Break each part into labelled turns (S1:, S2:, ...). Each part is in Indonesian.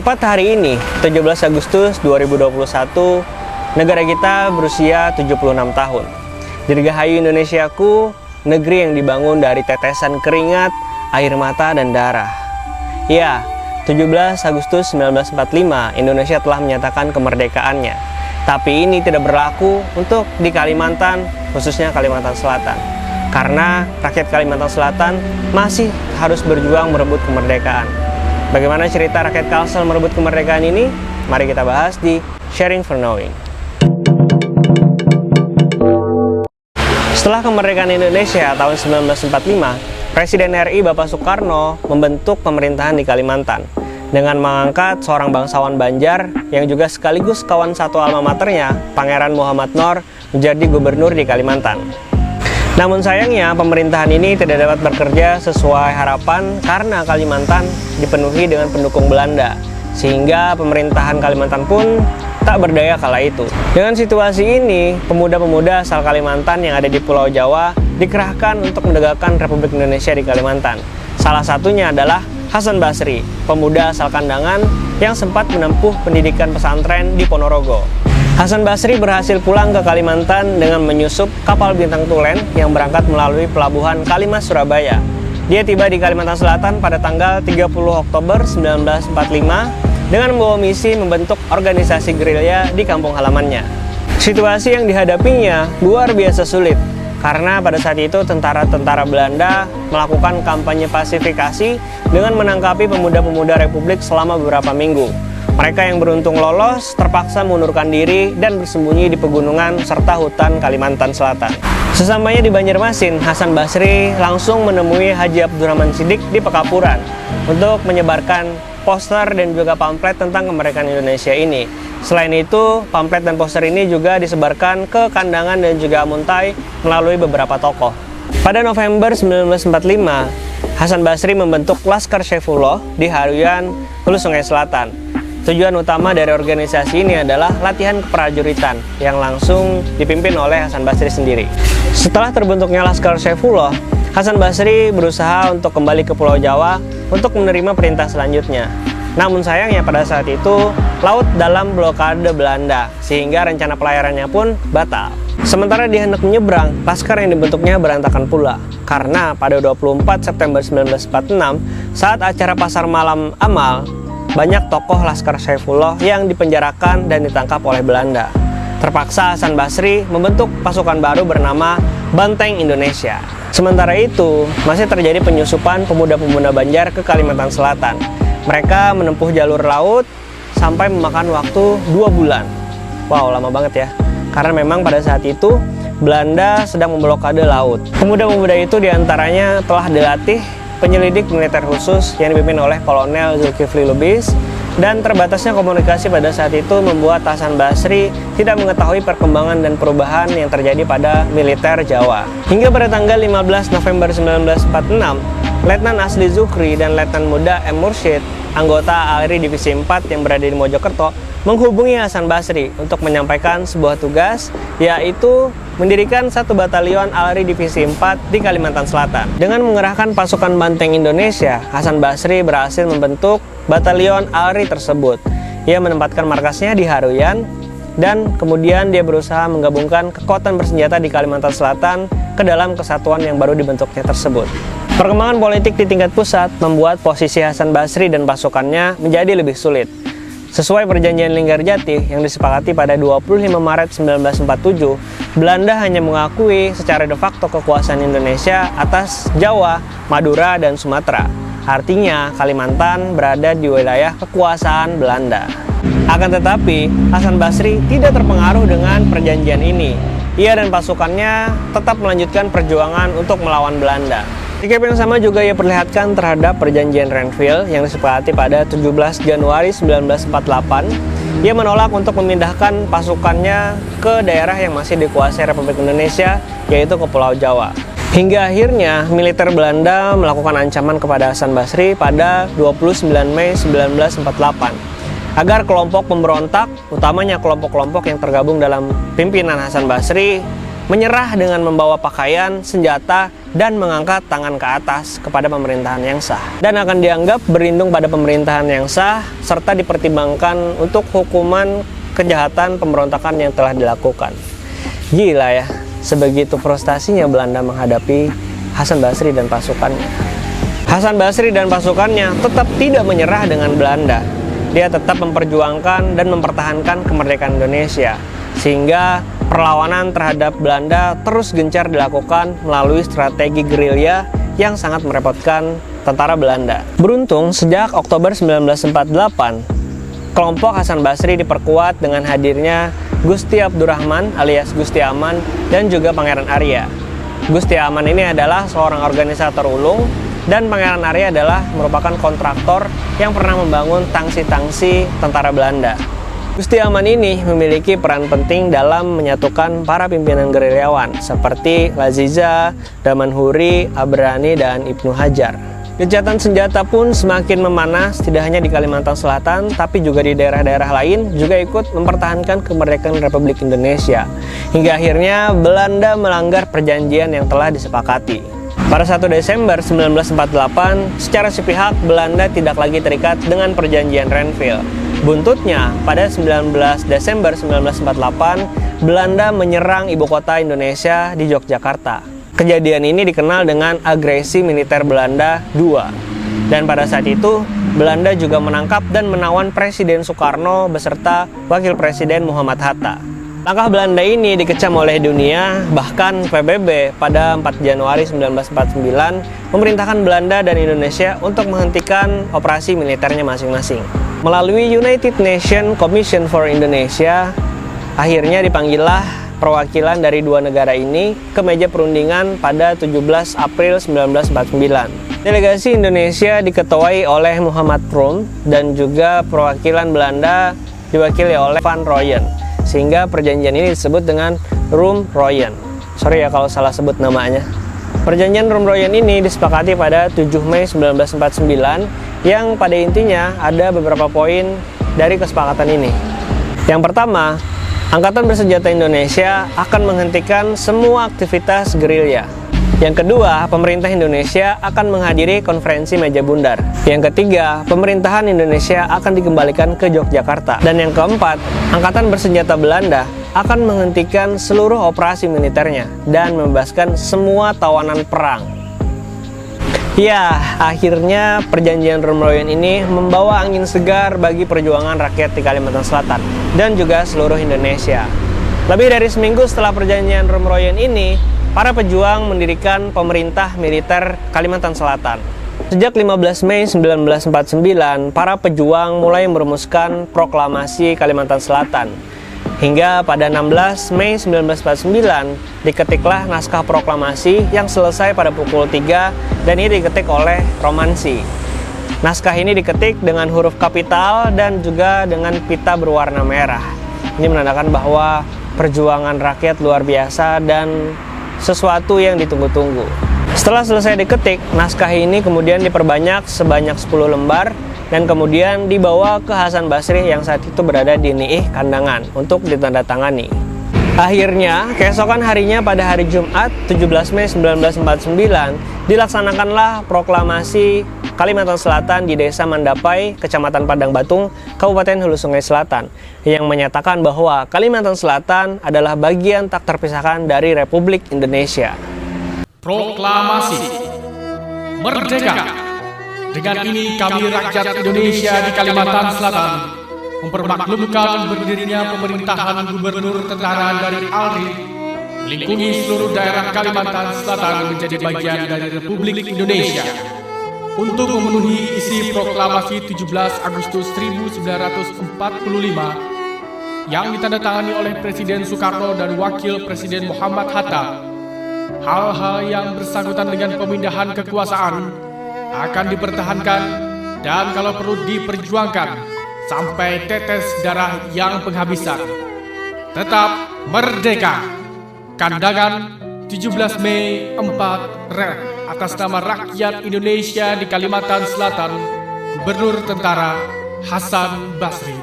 S1: Tepat hari ini, 17 Agustus 2021, negara kita berusia 76 tahun. Dirgahayu Indonesiaku, negeri yang dibangun dari tetesan keringat, air mata, dan darah. Ya, 17 Agustus 1945, Indonesia telah menyatakan kemerdekaannya. Tapi ini tidak berlaku untuk di Kalimantan, khususnya Kalimantan Selatan. Karena rakyat Kalimantan Selatan masih harus berjuang merebut kemerdekaan. Bagaimana cerita rakyat Kalsel merebut kemerdekaan ini? Mari kita bahas di Sharing for Knowing. Setelah kemerdekaan Indonesia tahun 1945, Presiden RI Bapak Soekarno membentuk pemerintahan di Kalimantan dengan mengangkat seorang bangsawan Banjar yang juga sekaligus kawan satu alma maternya, Pangeran Muhammad Nor, menjadi gubernur di Kalimantan. Namun sayangnya pemerintahan ini tidak dapat bekerja sesuai harapan karena Kalimantan dipenuhi dengan pendukung Belanda, sehingga pemerintahan Kalimantan pun tak berdaya kala itu. Dengan situasi ini, pemuda-pemuda asal Kalimantan yang ada di Pulau Jawa dikerahkan untuk menegakkan Republik Indonesia di Kalimantan. Salah satunya adalah Hasan Basri, pemuda asal Kandangan yang sempat menempuh pendidikan pesantren di Ponorogo. Hasan Basri berhasil pulang ke Kalimantan dengan menyusup kapal Bintang Tulen yang berangkat melalui pelabuhan Kalimas, Surabaya. Dia tiba di Kalimantan Selatan pada tanggal 30 Oktober 1945 dengan membawa misi membentuk organisasi gerilya di kampung halamannya. Situasi yang dihadapinya luar biasa sulit, karena pada saat itu tentara-tentara Belanda melakukan kampanye pasifikasi dengan menangkapi pemuda-pemuda Republik selama beberapa minggu. Mereka yang beruntung lolos terpaksa mengundurkan diri dan bersembunyi di pegunungan serta hutan Kalimantan Selatan. Sesampainya di Banjarmasin, Hasan Basri langsung menemui Haji Abdurrahman Shiddiq di Pekapuran untuk menyebarkan poster dan juga pamflet tentang kemerdekaan Indonesia ini. Selain itu, pamflet dan poster ini juga disebarkan ke Kandangan dan juga Muntai melalui beberapa tokoh. Pada November 1945, Hasan Basri membentuk Laskar Saifullah di Haruyan, Hulu Sungai Selatan. Tujuan utama dari organisasi ini adalah latihan keprajuritan yang langsung dipimpin oleh Hasan Basri sendiri. Setelah terbentuknya Laskar Saifullah, Hasan Basri berusaha untuk kembali ke Pulau Jawa untuk menerima perintah selanjutnya. Namun sayangnya pada saat itu, laut dalam blokade Belanda, sehingga rencana pelayarannya pun batal. Sementara dia hendak menyeberang, laskar yang dibentuknya berantakan pula. Karena pada 24 September 1946, saat acara pasar malam Amal, banyak tokoh Laskar Saifullah yang dipenjarakan dan ditangkap oleh Belanda. Terpaksa Hasan Basri membentuk pasukan baru bernama Banteng Indonesia. Sementara itu, masih terjadi penyusupan pemuda-pemuda Banjar ke Kalimantan Selatan. Mereka menempuh jalur laut sampai memakan waktu 2 bulan. Wow, lama banget ya. Karena memang pada saat itu Belanda sedang memblokade laut. Pemuda-pemuda itu diantaranya telah dilatih penyelidik militer khusus yang dipimpin oleh Kolonel Zulkifli Lubis, dan terbatasnya komunikasi pada saat itu membuat Hasan Basri tidak mengetahui perkembangan dan perubahan yang terjadi pada militer Jawa. Hingga pada tanggal 15 November 1946, Letnan Asli Zuhri dan Letnan Muda M. Mursyid, anggota ALRI Divisi 4 yang berada di Mojokerto, menghubungi Hasan Basri untuk menyampaikan sebuah tugas, yaitu mendirikan satu batalion ALRI Divisi 4 di Kalimantan Selatan. Dengan mengerahkan pasukan Banteng Indonesia, Hasan Basri berhasil membentuk batalion ALRI tersebut. Ia menempatkan markasnya di Haruyan, dan kemudian dia berusaha menggabungkan kekuatan bersenjata di Kalimantan Selatan ke dalam kesatuan yang baru dibentuknya tersebut. Perkembangan politik di tingkat pusat membuat posisi Hasan Basri dan pasukannya menjadi lebih sulit. Sesuai perjanjian Linggarjati yang disepakati pada 25 Maret 1947, Belanda hanya mengakui secara de facto kekuasaan Indonesia atas Jawa, Madura, dan Sumatera. Artinya, Kalimantan berada di wilayah kekuasaan Belanda. Akan tetapi, Hasan Basri tidak terpengaruh dengan perjanjian ini. Ia dan pasukannya tetap melanjutkan perjuangan untuk melawan Belanda. Sikap yang sama juga ia perlihatkan terhadap perjanjian Renville yang disepakati pada 17 Januari 1948. Ia menolak untuk memindahkan pasukannya ke daerah yang masih dikuasai Republik Indonesia, yaitu ke Pulau Jawa. Hingga akhirnya militer Belanda melakukan ancaman kepada Hasan Basri pada 29 Mei 1948 agar kelompok pemberontak, utamanya kelompok-kelompok yang tergabung dalam pimpinan Hasan Basri, menyerah dengan membawa pakaian, senjata, dan mengangkat tangan ke atas kepada pemerintahan yang sah, dan akan dianggap berlindung pada pemerintahan yang sah, serta dipertimbangkan untuk hukuman kejahatan pemberontakan yang telah dilakukan. Gila ya, sebegitu frustasinya Belanda menghadapi Hasan Basri dan pasukannya. Hasan Basri dan pasukannya tetap tidak menyerah dengan Belanda. Dia tetap memperjuangkan dan mempertahankan kemerdekaan Indonesia, sehingga perlawanan terhadap Belanda terus gencar dilakukan melalui strategi gerilya yang sangat merepotkan tentara Belanda. Beruntung, sejak Oktober 1948, kelompok Hasan Basri diperkuat dengan hadirnya Gusti Abdurrahman alias Gusti Aman dan juga Pangeran Arya. Gusti Aman ini adalah seorang organisator ulung, dan Pangeran Arya adalah merupakan kontraktor yang pernah membangun tangsi-tangsi tentara Belanda. Gusti Aman ini memiliki peran penting dalam menyatukan para pimpinan gerilyawan seperti Laziza, Damanhuri, Abrani, dan Ibnu Hajar. Gencatan senjata pun semakin memanas, tidak hanya di Kalimantan Selatan, tapi juga di daerah-daerah lain juga ikut mempertahankan kemerdekaan Republik Indonesia. Hingga akhirnya Belanda melanggar perjanjian yang telah disepakati. Pada 1 Desember 1948, secara sepihak Belanda tidak lagi terikat dengan perjanjian Renville. Buntutnya, pada 19 Desember 1948, Belanda menyerang ibu kota Indonesia di Yogyakarta. Kejadian ini dikenal dengan agresi militer Belanda II. Dan pada saat itu, Belanda juga menangkap dan menawan Presiden Soekarno beserta Wakil Presiden Muhammad Hatta. Langkah Belanda ini dikecam oleh dunia, bahkan PBB pada 4 Januari 1949 memerintahkan Belanda dan Indonesia untuk menghentikan operasi militernya masing-masing. Melalui United Nations Commission for Indonesia, akhirnya dipanggillah perwakilan dari dua negara ini ke meja perundingan pada 17 April 1949. Delegasi Indonesia diketuai oleh Muhammad Rum dan juga perwakilan Belanda diwakili oleh Van Rooyen. Sehingga perjanjian ini disebut dengan Rum-Rooyen. Sorry ya kalau salah sebut namanya. Perjanjian Rum-Rooyen ini disepakati pada 7 Mei 1949 yang pada intinya ada beberapa poin dari kesepakatan ini. Yang pertama, Angkatan Bersenjata Indonesia akan menghentikan semua aktivitas gerilya. Yang kedua, pemerintah Indonesia akan menghadiri konferensi meja bundar. Yang ketiga, pemerintahan Indonesia akan dikembalikan ke Yogyakarta. Dan yang keempat, Angkatan Bersenjata Belanda akan menghentikan seluruh operasi militernya dan membebaskan semua tawanan perang. Ya, akhirnya perjanjian Rum-Rooyen ini membawa angin segar bagi perjuangan rakyat di Kalimantan Selatan dan juga seluruh Indonesia. Lebih dari seminggu setelah perjanjian Rum-Rooyen ini, para pejuang mendirikan pemerintah militer Kalimantan Selatan. Sejak 15 Mei 1949, para pejuang mulai merumuskan proklamasi Kalimantan Selatan. Hingga pada 16 Mei 1949, diketiklah naskah proklamasi yang selesai pada pukul 3 dan ini diketik oleh Romansi. Naskah ini diketik dengan huruf kapital dan juga dengan pita berwarna merah. Ini menandakan bahwa perjuangan rakyat luar biasa dan sesuatu yang ditunggu-tunggu. Setelah selesai diketik, naskah ini kemudian diperbanyak sebanyak 10 lembar dan kemudian dibawa ke Hasan Basri yang saat itu berada di Niih Kandangan untuk ditandatangani. Akhirnya, keesokan harinya pada hari Jumat 17 Mei 1949 dilaksanakanlah proklamasi Kalimantan Selatan di Desa Mandapai, Kecamatan Padang Batung, Kabupaten Hulu Sungai Selatan, yang menyatakan bahwa Kalimantan Selatan adalah bagian tak terpisahkan dari Republik Indonesia.
S2: Proklamasi Merdeka. Dengan ini kami rakyat Indonesia di Kalimantan Selatan mempermaklumkan berdirinya pemerintahan gubernur tentara dari ALRI melingkungi seluruh daerah Kalimantan Selatan menjadi bagian dari Republik Indonesia. Untuk memenuhi isi proklamasi 17 Agustus 1945 yang ditandatangani oleh Presiden Soekarno dan Wakil Presiden Muhammad Hatta, hal-hal yang bersangkutan dengan pemindahan kekuasaan akan dipertahankan dan kalau perlu diperjuangkan sampai tetes darah yang penghabisan. Tetap merdeka. Kandangan 17 Mei 4 Red atas nama rakyat Indonesia di Kalimantan Selatan, Gubernur Tentara Hasan Basri.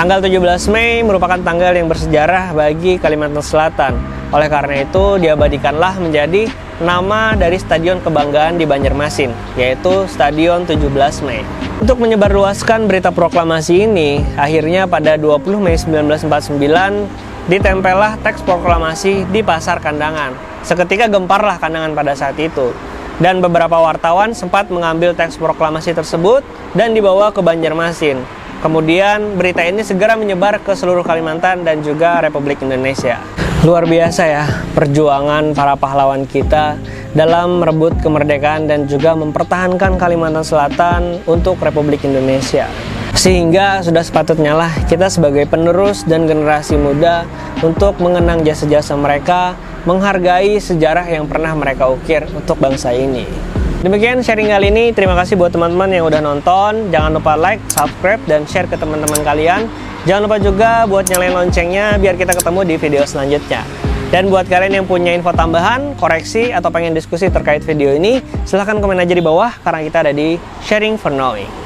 S1: Tanggal 17 Mei merupakan tanggal yang bersejarah bagi Kalimantan Selatan. Oleh karena itu, diabadikanlah menjadi nama dari Stadion Kebanggaan di Banjarmasin, yaitu Stadion 17 Mei. Untuk menyebarluaskan berita proklamasi ini, akhirnya pada 20 Mei 1949, ditempellah teks proklamasi di Pasar Kandangan. Seketika gemparlah Kandangan pada saat itu. Dan beberapa wartawan sempat mengambil teks proklamasi tersebut dan dibawa ke Banjarmasin. Kemudian berita ini segera menyebar ke seluruh Kalimantan dan juga Republik Indonesia. Luar biasa ya perjuangan para pahlawan kita dalam merebut kemerdekaan dan juga mempertahankan Kalimantan Selatan untuk Republik Indonesia. Sehingga sudah sepatutnya lah kita sebagai penerus dan generasi muda untuk mengenang jasa-jasa mereka, menghargai sejarah yang pernah mereka ukir untuk bangsa ini. Demikian sharing kali ini, terima kasih buat teman-teman yang udah nonton. Jangan lupa like, subscribe, dan share ke teman-teman kalian. Jangan lupa juga buat nyalain loncengnya biar kita ketemu di video selanjutnya. Dan buat kalian yang punya info tambahan, koreksi, atau pengen diskusi terkait video ini, silahkan komen aja di bawah karena kita ada di Sharing for Knowing.